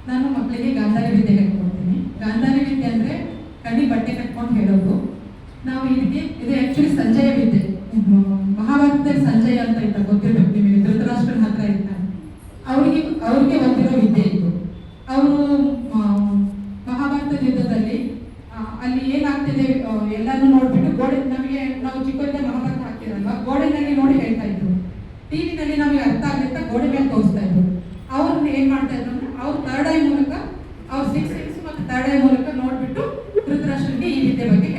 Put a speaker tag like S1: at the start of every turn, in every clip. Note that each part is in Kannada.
S1: ನಾನು ಮಕ್ಕಳಿಗೆ ಗಾಂಧಾರಿ ವಿದ್ಯೆ ಹೇಳ್ಕೊಡ್ತೀನಿ. ಗಾಂಧಾರಿ ವಿದ್ಯೆ ಅಂದರೆ ಕಣ್ಣಿಗೆ ಬಟ್ಟೆ ಕಟ್ಕೊಂಡು ಹೇಳೋದು. ನಾವು ಇದಕ್ಕೆ ಇದು ಆ್ಯಕ್ಚುಲಿ ಸಂಜಯ ವಿದ್ಯೆ. ಮಹಾಭಾರತದಲ್ಲಿ ಸಂಜಯ ಅಂತ ಇದ್ದ, ಗೊತ್ತಿರಬೇಕು ನಿಮಗೆ, ಧೃತರಾಷ್ಟ್ರನ ಹತ್ರ ಇರ್ತಾನೆ. ಅವ್ರಿಗೆ ಬಂದಿರೋ ವಿದ್ಯೆ ಇದು. ಅವರು ಮಹಾಭಾರತ ಯುದ್ಧದಲ್ಲಿ ಅಲ್ಲಿ ಏನಾಗ್ತಿದೆ ಎಲ್ಲಾನು ನೋಡ್ಬಿಟ್ಟು ನಾವು ಚಿಕ್ಕವರಿಂದ ಮಹಾಭಾರತ ಹಾಕ್ತಿರಲ್ವ, ಗೋಡೆನಲ್ಲಿ ನೋಡಿ ಹೇಳ್ತಾ ಇದ್ರು. ಟಿವಿನಲ್ಲಿ ನಮಗೆ ಅರ್ಥ ಆಗುತ್ತೆ, ಗೋಡೆ ಮೇಲೆ ತೋರಿಸ್ತಾ ಇದ್ರು. ಅವ್ರನ್ನ ಏನ್ ಮಾಡ್ತಾ ಇದ್ರು ಅಂದ್ರೆ ಅವ್ರ ಥರ್ಡ್ ಐ ಮೂಲಕ, ಅವ್ರ ಸಿಕ್ಸ್ ಸೆನ್ಸ್ ಮತ್ತು ಥರ್ಡ್ ಐ ಮೂಲಕ ನೋಡ್ಬಿಟ್ಟು ಧೃತರಾಷ್ಟ್ರನಿಗೆ ಈ ವಿದ್ಯೆ ಬಗ್ಗೆ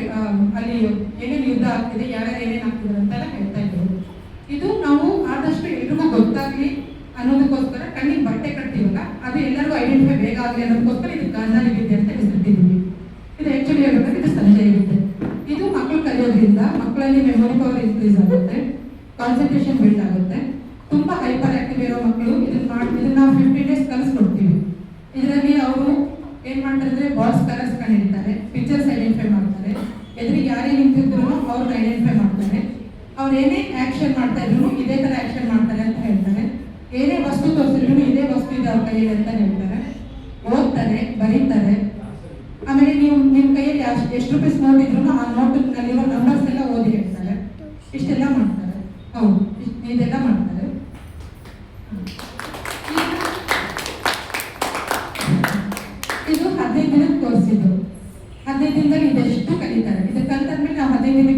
S1: ಅಲ್ಲಿ ಏನೇನು ಯುದ್ಧ ಆಗ್ತಿದೆ, ಯಾರ್ಯಾರು ಏನೇನು ಆಗ್ತಿದ್ದಾರೆ ಅಂತೆಲ್ಲ ಹೇಳ್ತಾ ಇದ್ರು. ಇದು ನಾವು ಆದಷ್ಟು ಎಲ್ರಿಗೂ ಗೊತ್ತಾಗ್ಲಿ ಅನ್ನೋದಕ್ಕೋಸ್ಕರ ಕಣ್ಣಿಗೆ ಬಟ್ಟೆ ಕಟ್ತೀವಲ್ಲ, ಅದು ಎಲ್ಲರಿಗೂ ಐಡೆಂಟಿಫೈ ಬೇಗ ಆಗಲಿ ಅನ್ನೋದಕ್ಕೋಸ್ಕರ ಇದು ಗಾಂಧಾರಿ ವಿದ್ಯೆ ಅಂತ ಹೆಸರಿಟ್ಟಿದ್ದೀವಿ. ಇದು ಆ್ಯಕ್ಚುಲಿ ಹೇಳ್ಬೇಕಾದ್ರೆ ಇದು ಸಂಜಯ ವಿದ್ಯೆ. ಇದು ಮಕ್ಕಳು ಕಲಿಯೋದ್ರಿಂದ ಮಕ್ಕಳಲ್ಲಿ ಮೆಮೊರಿ ಪವರ್ ಇನ್ಕ್ರೀಸ್ ಆಗುತ್ತೆ, ಕಾನ್ಸಂಟ್ರೇಷನ್ ಬಿಲ್ಡ್ ಆಗುತ್ತೆ. ತುಂಬಾ ಹೈಪರ್ ಆಕ್ಟಿವ್ ಇರೋ ಮಕ್ಕಳು ಇದನ್ನ ನಾವು 15 days ಕಲಿಸ್ಕೊಡ್ತೀವಿ. ಇದರಲ್ಲಿ ಅವರು ಏನ್ ಮಾಡ್ತಾರೆ ಅಂದ್ರೆ ಬಾಕ್ಸ್ ಕಲರ್ಸ್ ಕಂಡಿಡ್ತಾರೆ, ಪಿಕ್ಚರ್ಸ್ ಐಡೆಂಟಿಫೈ ಮಾಡ್ತಾರೆ, ಎದುರಿಗೆ ಯಾರೇ ನಿಂತಿದ್ರು ಅವ್ರನ್ನ ಐಡೆಂಟಿಫೈ ಮಾಡ್ತಾರೆ. ಅವ್ರು ಏನೇ ಆಕ್ಷನ್ ಮಾಡ್ತಾ ಇದ್ರು ಇದೇ ತರ ಆಕ್ಷನ್ ಮಾಡ್ತಾರೆ ಅಂತ ಹೇಳ್ತಾರೆ. ಏನೇ ವಸ್ತು ತೋರಿಸಿದ್ರು ಇದೇ ವಸ್ತು ಇದೆ ಅವ್ರ ಕೈಯಲ್ಲಿ ಅಂತ ಹೇಳ್ತಾರೆ. ಓದ್ತಾರೆ, ಬರೀತಾರೆ. ಆಮೇಲೆ ನೀವು ನಿಮ್ಮ ಕೈಯಲ್ಲಿ ಎಷ್ಟು ರೂಪೀಸ್ ನೋಟ್ ಇದ್ರು ಆ ನೋಟಿನಲ್ಲಿರೋ ನಂಬರ್ಸ್ ಎಲ್ಲ ಓದಿ ಹೇಳ್ತಾರೆ. ಇಷ್ಟೆಲ್ಲ ಮಾಡ್ತಾರೆ. ಹೌದು, ಇದೆಲ್ಲ ಮಾಡ್ತಾರೆ. ಇದು 15 ದಿನದ ಕೋರ್ಸ್. ಇದು 15 ದಿನದಲ್ಲಿ ಇದೆಷ್ಟು ಕಲಿತಾರೆ. ಇದು ಕಲಿತಾದ್ಮೇಲೆ ನಾವು 15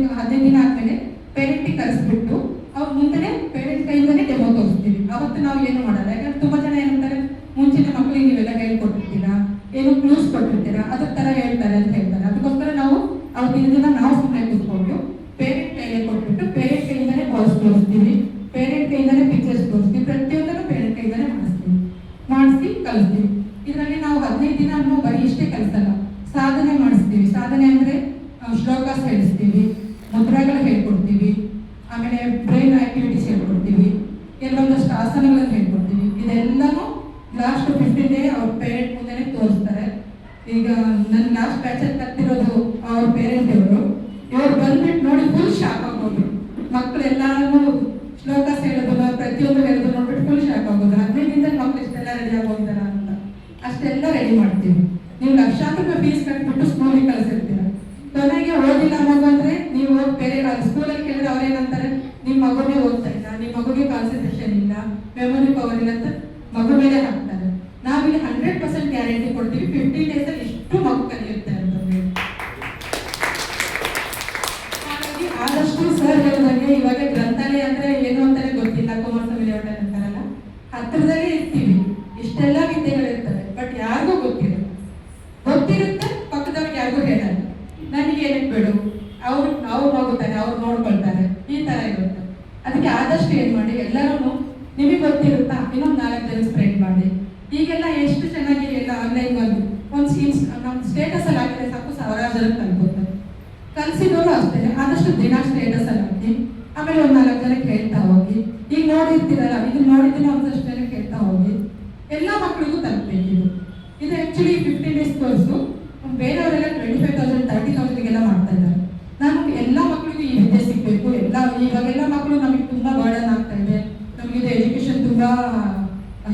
S1: ದಿನ ಆದ್ಮೇಲೆ ಪೇರೆಂಟಿಗೆ ಕರೆಸ್ಬಿಟ್ಟು ಅವ್ರ ಮುಂದೆ ಪೇರೆಂಟ್ ಕೈಯಿಂದಲೇ ಡೆಮೋ ತೋರಿಸ್ತೀವಿ. ಅವತ್ತು ನಾವು ಏನು ಮಾಡಲ್ಲ. ಯಾಕಂದ್ರೆ ತುಂಬಾ ಜನ ಏನಂತಾರೆ, ಮುಂಚಿನ ಮಕ್ಕಳಿಗೆ ನೀವೆಲ್ಲ ಹೇಳ್ಕೊಟ್ಟಿರ್ತೀರಾ, ಏನು ಕ್ಲೂಸ್ ಕೊಟ್ಟಿರ್ತೀರಾ, ಅದ್ರ ತರ ಹೇಳ್ತಾರೆ ಅಂತ ಹೇಳ್ತಾರೆ. ಅದಕ್ಕೋಸ್ಕರ ನಾವು ಅವತ್ತಿನ ದಿನ ನಾವು ಸುಮ್ಮನೆ ಕೂತ್ಕೊಂಡು ಪೇರೆಂಟ್ ಕೈಗೆ ಕೊಟ್ಬಿಟ್ಟು ಪೇರೆಂಟ್ ಕೈಯಿಂದಲೇ ಬಾಲ್ಸ್ ತೋರಿಸ್ತೀವಿ, ಪೇರೆಂಟ್ ಕೈಯಿಂದಲೇ ಪಿಕ್ಚರ್ಸ್ ತೋರಿಸ್ತೀವಿ. ಪ್ರತಿಯೊಂದನ್ನು ಪೇರೆಂಟ್ ಕೈಯಿಂದಲೇ ಮಾಡಿಸಿ ಕಲಿಸ್ತೀವಿ. ಇದರಲ್ಲಿ ನಾವು 15 ದಿನ ಬರೀ ಇಷ್ಟೇ ಕಲಿಸಲ್ಲ, ಸಾಧನೆ ಮಾಡಿಸ್ತೀವಿ. ಸಾಧನೆ ಅಂದ್ರೆ ಶ್ಲೋಕಾಸ್ ಹೇಳಿಸ್ತೀವಿ, ಮುದ್ರಾಗಳು ಹೇಳ್ಕೊಡ್ತೀವಿ, ಆಮೇಲೆ ಬ್ರೈನ್ ಆಕ್ಟಿವಿಟೀಸ್ ಹೇಳ್ಕೊಡ್ತೀವಿ, ಕೆಲವೊಂದಷ್ಟು ಆಸನಗಳನ್ನು ಹೇಳ್ಕೊಡ್ತೀವಿ. ಇದೆಲ್ಲನೂ ಲಾಸ್ಟ್ 15 ಡೇ ಅವ್ರ ಪೇರೆಂಟ್ ಮುಂದೆನೆ ತೋರಿಸ್ತಾರೆ. ಈಗ ನನ್ನ ಲಾಸ್ಟ್ ಬ್ಯಾಚಲ್ಲಿ ಕಲ್ತಿರೋದು ಅವ್ರ ಪೇರೆಂಟ್ ಇವರು ಬಂದ್ಬಿಟ್ಟು ನೋಡಿ ಫುಲ್ ಶಾಕ್ ಆಗೋದು. ಮಕ್ಕಳೆಲ್ಲರೂ ಶ್ಲೋಕಾಸ್ ಹೇಳೋದು, ಪ್ರತಿಯೊಂದು ಹೇಳೋದು ನೋಡ್ಬಿಟ್ಟು ಫುಲ್ ಶಾಕ್ ಆಗೋದು. 15 ದಿನದಲ್ಲಿ ಮಕ್ಕಳು ಇಷ್ಟೆಲ್ಲ ರೆಡಿ ಆಗೋಗ್ತಾರ ಅಂತ ಅಷ್ಟೆಲ್ಲ ರೆಡಿ ಮಾಡ್ತೀವಿ. ನೀವು ಲಕ್ಷಾಂತರ ರೂಪಾಯಿ ಫೀಸ್ ಕಟ್ಬಿಟ್ಟು ಸ್ಕೂಲಿಗೆ ಕಳಿಸಿರ್ತೀರ, ಕೊನೆಗೆ ಓದಿಲ್ಲ ಮಗು ಅಂದ್ರೆ ನೀವು ಬೇರೆ ಸ್ಕೂಲಲ್ಲಿ ಕೇಳಿದ್ರೆ ಅವ್ರೇನಂತಾರೆ, ನಿಮ್ಮ ಮಗುನೇ ಓದ್ತಾ ಇಲ್ಲ, ನಿಮ್ಮ ಮಗುಗೆ ಕಾನ್ಸಂಟ್ರೇಷನ್ ಇಲ್ಲ, ಮೆಮೊರಿ ಪವರ್ ಇಲ್ಲ ಅಂತ ಮಗು ಮೇಲೆ ಹಾಕ್ತಾರೆ. ನಾವಿಲ್ಲಿ 100% ಗ್ಯಾರಂಟಿ ಕೊಡ್ತೀವಿ, 15 days ಅಲ್ಲಿ ಇಷ್ಟು ಮಗು ಕಲಿಯುತ್ತೆ ಅಂತ ಹೇಳಿ. ಹಾಗಾಗಿ ಆದಷ್ಟು ಸರ್ ಹೇಳಿದಂಗೆ ಇವಾಗ ಗ್ರಂಥಾಲಯ ಅಂದ್ರೆ ಏನು ಅಂತಾನೆ ಗೊತ್ತಿಲ್ಲ, ಕುಮಾರಸ್ವಾಮಿ ಲೇಔಟ್ ಅಂತಾರಲ್ಲ, ಹತ್ತಿರದಲ್ಲೇ ಇರ್ತೀವಿ. ಇಷ್ಟೆಲ್ಲ ವಿದ್ಯೆಗಳಿರ್ತವೆ, ಬಟ್ ಯಾರಿಗೂ ಗೊತ್ತಿರುತ್ತೆ, ಪಕ್ಕದವ್ರಿಗೆ ಯಾರಿಗೂ ಹೇಳಲ್ಲ. ನನಗೆ ಏನಕ್ಕೆ ಬೇಡು, ಅವ್ರು ಹೋಗುತ್ತಾರೆ, ಅವ್ರು ನೋಡ್ಕೊಳ್ತಾರೆ, ಈ ತರ ಇರುತ್ತೆ. ಅದಕ್ಕೆ ಆದಷ್ಟು ಏನ್ ಮಾಡಿ, ಎಲ್ಲರೂ ನಿಮಗೆ ಗೊತ್ತಿರುತ್ತಾ ಇನ್ನೊಂದು 4 ಜನ ಸ್ಪ್ರೆಡ್ ಮಾಡಿ. ಈಗೆಲ್ಲ ಎಷ್ಟು ಚೆನ್ನಾಗಿ ಎಲ್ಲ ಆನ್ಲೈನ್ ಬಂದು ನಮ್ಮ ಸ್ಟೇಟಸ್ ಅಲ್ಲಿ ಹಾಕಿದ್ರೆ ಸಾಕು, 1000 ಜನಕ್ಕೆ ತಲುಪುತ್ತೆ. ಕಲಿಸಿದವರು ಅಷ್ಟೇ, ಆದಷ್ಟು ದಿನ ಸ್ಟೇಟಸ್ ಅಲ್ಲಿ ಹಾಕಿ, ಆಮೇಲೆ ಒಂದು 4 ಜನಕ್ಕೆ ಹೇಳ್ತಾ ಹೋಗಿ. ಈಗ ನೋಡಿರ್ತೀರಲ್ಲ, ಇದನ್ನ ನೋಡಿದ್ದೀನಿ ಒಂದಷ್ಟು ಜನಕ್ಕೆ ಹೇಳ್ತಾ ಹೋಗಿ. ಎಲ್ಲ ಮಕ್ಕಳಿಗೂ ತಲುಪಬೇಕಿದು. ಇದು ಆಕ್ಚುಲಿ 15 days ಕೋರ್ಸು. ಬೇರೆಯವರೆಲ್ಲ 25,000 30,000 ಮಾಡ್ತಾ ಇದ್ದಾರೆ. ನಮ್ಗೆ ಎಲ್ಲ ಮಕ್ಕಳಿಗೂ ಈ ವಿದ್ಯೆ ಸಿಗಬೇಕು. ಇವಾಗೆಲ್ಲ ಮಕ್ಕಳು ನಮಗೆ ತುಂಬಾ ಬರ್ಡನ್ ಆಗ್ತಾ ಇದೆ, ನಮಗಿದೆ ಎಜುಕೇಶನ್ ತುಂಬಾ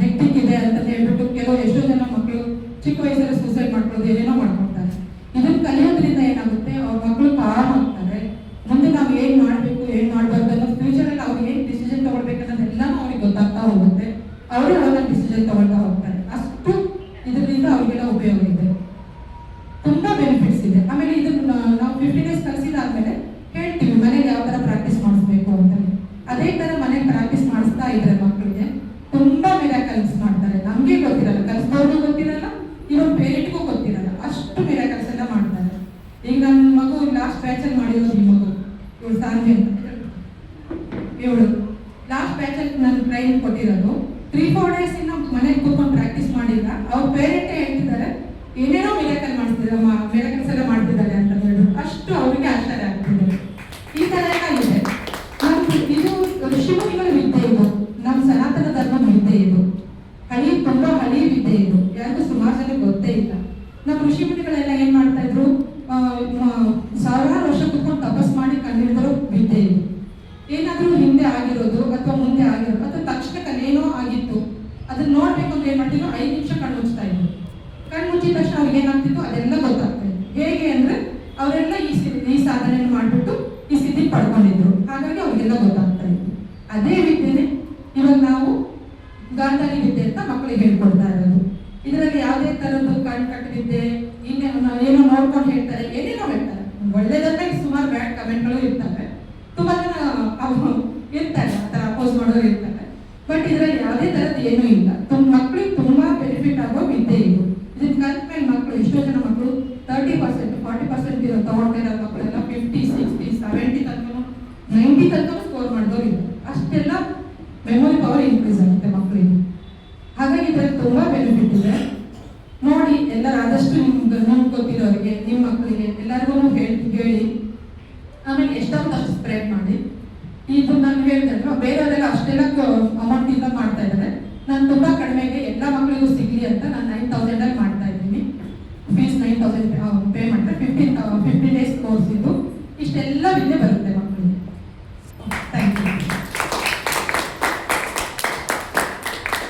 S1: ಹೆಕ್ಟಿಕ್ ಇದೆ ಅಂತ ಹೇಳ್ಬಿಟ್ಟು ಎಷ್ಟೋ ಜನ ಮಕ್ಕಳು ಚಿಕ್ಕ ವಯಸ್ಸಲ್ಲಿ ಸೂಸೈಡ್ ಮಾಡ್ಕೊಳ್ಳೋದು, ಏನೇನೋ ಮಾಡ್ಕೊಳ್ತಾರೆ. ಇದನ್ನ ಕಲಿಯೋದ್ರಿಂದ ಏನಾಗುತ್ತೆ, ಅವ್ರ ಮಕ್ಕಳು ಕಾಮ್ ಆಗ್ತಾರೆ. ಮುಂದೆ ನಾವು ಏನ್ ಮಾಡ್ಬೇಕು, ಏನ್ ಮಾಡ್ಬಾರ್ದು ಅನ್ನೋ ಫ್ಯೂಚರ್ ಅಲ್ಲಿ ಅವ್ರಿಗೆ ಏನ್ ಡಿಸಿಷನ್ ತಗೊಳ್ಬೇಕನ್ನೋದೆಲ್ಲಾನು ಅವ್ರಿಗೆ ಗೊತ್ತಾಗ್ತಾ ಹೋಗುತ್ತೆ. ಅವರೇ ಅವ್ರನ್ನ ಡಿಸಿಷನ್ ತಗೊಳ್ತಾ ಹೋಗ್ತಾರೆ. ಅಷ್ಟು ಇದರಿಂದ ಅವ್ರಿಗೆಲ್ಲ ಉಪಯೋಗ ಇದೆ, ತುಂಬಾ ಬೆನಿಫಿಟ್ಸ್ ಇದೆ. ಆಮೇಲೆ ಇದನ್ನ ನಾವು 15 days ಕಲಿಸಿದಾದ್ಮೇಲೆ ಹೇಳ್ತೀವಿ ಮನೆಗೆ ಯಾವ ತರ ಪ್ರಾಕ್ಟೀಸ್ ಮಾಡಿಸ್ಬೇಕು ಅಂತ. ಅದೇ ತರ ಮನೆಗೆ ಪ್ರಾಕ್ಟೀಸ್ ಮಾಡಿಸ್ತಾ ಇದ್ರೆ ಮಕ್ಕಳಿಗೆ ತುಂಬಾ ಮಿರಾಕಲ್ಸ್ ಮಾಡ್ತಾರೆ. ನಮ್ಗೆ ಗೊತ್ತಿರಲ್ಲ, ಕಲಿಸೋರ್ಗೂ ಗೊತ್ತಿರಲ್ಲ, ಇವ್ರ ಪೇರೆಂಟ್ಗೂ ಗೊತ್ತಿರಲ್ಲ, ಅಷ್ಟು ಮಿರಾಕಲ್ಸ್ ಎಲ್ಲ ಮಾಡ್ತಾರೆ. ಈಗ ನನ್ನ ಮಗು ಲಾಸ್ಟ್ ಬ್ಯಾಚ್ ಅಲ್ಲಿ ಮಾಡಿರೋದು, ಈ ಮಗು ಇವಳು ಸಾಂಜೆ ಇವಳು ಲಾಸ್ಟ್ ಬ್ಯಾಚ್ ಅಲ್ಲಿ ನಾನು ಟ್ರೈನಿಂಗ್ ಕೊಟ್ಟಿರೋದು. 3-4 days ಇನ್ನ ಮನೆಗೆ ಕೂತ್ಕೊಂಡು ಪ್ರಾಕ್ಟೀಸ್ ಮಾಡಿಲ್ಲ. ಅವ್ರ ಪೇರೆಂಟೇ ಹೇಳ್ತಿದ್ದಾರೆ ಏನೇನೋ ಮಿರಾಕಲ್ ಮಾಡ್ತಿದ್ದಾರೆ, ಮಿರಾಕಲ್ಸ್ ಎಲ್ಲ ಮಾಡ್ತಿದ್ದಾರೆ ಅಂತ ಹೇಳಿ. ಅಷ್ಟು ಅವ್ರಿಗೆ ಆಶ್ಚರ್ಯ ಆಗ್ತಿದೆ. ಈ ತರ ಎಲ್ಲ ಇದೆ. ಇದು ಋಷಿಮುನಿಗಳ ವಿದ್ಯೆ, ಇದು ನಮ್ಮ ಸನಾತನ ಧರ್ಮದ ವಿದ್ಯೆ. ಇದು ತುಂಬಾ ಹಳಿ ವಿದ್ಯೆ. ಇದು ಯಾರಿಗೂ ಸುಮಾರು ಜನ ಗೊತ್ತೇ ಇಲ್ಲ. ನಮ್ಮ ಋಷಿಮುನಿಗಳೆಲ್ಲ ಏನ್ ಮಾಡ್ತಾ ಇದ್ರು, 1000 ವರ್ಷ ಕುತ್ಕೊಂಡು ತಪಸ್ ಮಾಡಿ ಕಂಡಿಡಿದ್ರು ವಿದ್ಯೆ. ಇದು ಏನಾದ್ರೂ ಹಿಂದೆ ಆಗಿರೋದು ಅಥವಾ ಮುಂದೆ ಆಗಿರೋದು ಅಥವಾ ತಕ್ಷಣಕ್ಕೆ ಏನೋ ಆಗಿತ್ತು, ಅದನ್ನ ನೋಡ್ಬೇಕು ಅಂದ್ರೆ ಏನ್ ಮಾಡ್ತಿದ್ರು, 5 ನಿಮಿಷ ಕಣ್ಣು ಮುಚ್ತಾ ಇದ್ರು. ಕಣ್ಣು ಮುಚ್ಚಿದ ತಕ್ಷಣ ಅವ್ರಿಗೆ ಏನಾಗ್ತಿತ್ತು ಅದೆಲ್ಲ ಗೊತ್ತಾಗ್ತಾ ಇತ್ತು. ಹೇಗೆ ಅಂದ್ರೆ ಅವರೆಲ್ಲ ಈ ಸಾಧನೆಯನ್ನು ಮಾಡಿಬಿಟ್ಟು ಈ ಸ್ಥಿತಿ ಪಡ್ಕೊಂಡಿದ್ರು. ಹಾಗಾಗಿ ಅವ್ರಿಗೆಲ್ಲ ಗೊತ್ತಾಗ್ತಾ ಇತ್ತು. ಅದೇ ವಿದ್ಯೆನೆ ಇವಾಗ ನಾವು ಗಾಂಧಾರಿ ವಿದ್ಯೆ ಅಂತ ಮಕ್ಕಳಿಗೆ ಹೇಳ್ಕೊಡ್ತಾ ಇರೋದು. ಇದರಲ್ಲಿ ಯಾವುದೇ ತರದ್ದು ಕಣ್ ಕಟ್ಟದಿದ್ದೆ ಏನೋ ನೋಡ್ಕೊಂಡು ಹೇಳ್ತಾರೆ, ಏನೇನೋ ಹೇಳ್ತಾರೆ. ಒಳ್ಳೇದಂದ್ರೆ ಸುಮಾರು ಬ್ಯಾಡ್ ಕಮೆಂಟ್ಗಳು ಇರ್ತವೆ, ತುಂಬಾ ಜನ ಇರ್ತಾರೆ ಆ ಥರ ಅಪೋಸ್ ಮಾಡೋರು ಇರ್ತಾರೆ. ಬಟ್ ಇದರಲ್ಲಿ ಯಾವುದೇ ತರದ್ದು ಏನೂ ಇಲ್ಲ. ಮಕ್ಕಳಿಗೆ ತುಂಬಾ ಬೆನಿಫಿಟ್ ಆಗೋ ವಿದ್ಯೆ ಇದು. ಇದನ್ನ ಕಲ್ತ ಮೇಲೆ ಮಕ್ಕಳು ಎಷ್ಟೋ ಜನ ಮಕ್ಕಳು 30%, 40% ಇರೋ ತಗೊಂಡಿರೋ ಮಕ್ಕಳೆಲ್ಲ 50, 60, 70 ತನಕ 90 ತನಕ ಸ್ಕೋರ್ ಮಾಡಿದವರು ಇದ್ದಾರೆ. ಅಷ್ಟೆಲ್ಲ ಮೆಮೊರಿ ಪವರ್ ಇನ್ಕ್ರೀಸ್ ಆಗುತ್ತೆ ಮಕ್ಕಳಿಗೆ. ಹಾಗಾಗಿ ಇದರಲ್ಲಿ ತುಂಬಾ ಬೆನಿಫಿಟ್ ಇದೆ. ನೋಡಿ, ಎಲ್ಲರೂ ಆದಷ್ಟು ನಿಮ್ಗೆ ಗೊತ್ತಿರೋರಿಗೆ ನಿಮ್ಮ ಮಕ್ಕಳಿಗೆ ಎಲ್ಲರಿಗೂ ಹೇಳಿ ಆಮೇಲೆ ಎಷ್ಟೊಂದು ಅಷ್ಟು ಸ್ಪ್ರೆಡ್ ಮಾಡಿ. ಇದು ನಾನು ಹೇಳಿದೆ, ಬೇರೆಯವರೆಲ್ಲ ಅಷ್ಟೆಲ್ಲ ಅಮೌಂಟ್ ಇಂದ ಮಾಡ್ತಾ ಇದ್ದಾರೆ. ನಾನು ತುಂಬಾ ಕಡಿಮೆಗೆ ಎಲ್ಲ ಮಕ್ಕಳಿಗೂ ಸಿಗ್ಲಿ ಅಂತ ನಾನು 9,000 ಮಾಡ್ತಾ ಇದ್ದೀನಿ. ಫೀಸ್ 9,000 ಪೇ ಮಾಡಿದ್ರೆ 15 ಡೇಸ್ ಕೋರ್ಸ್ ಇದೆ.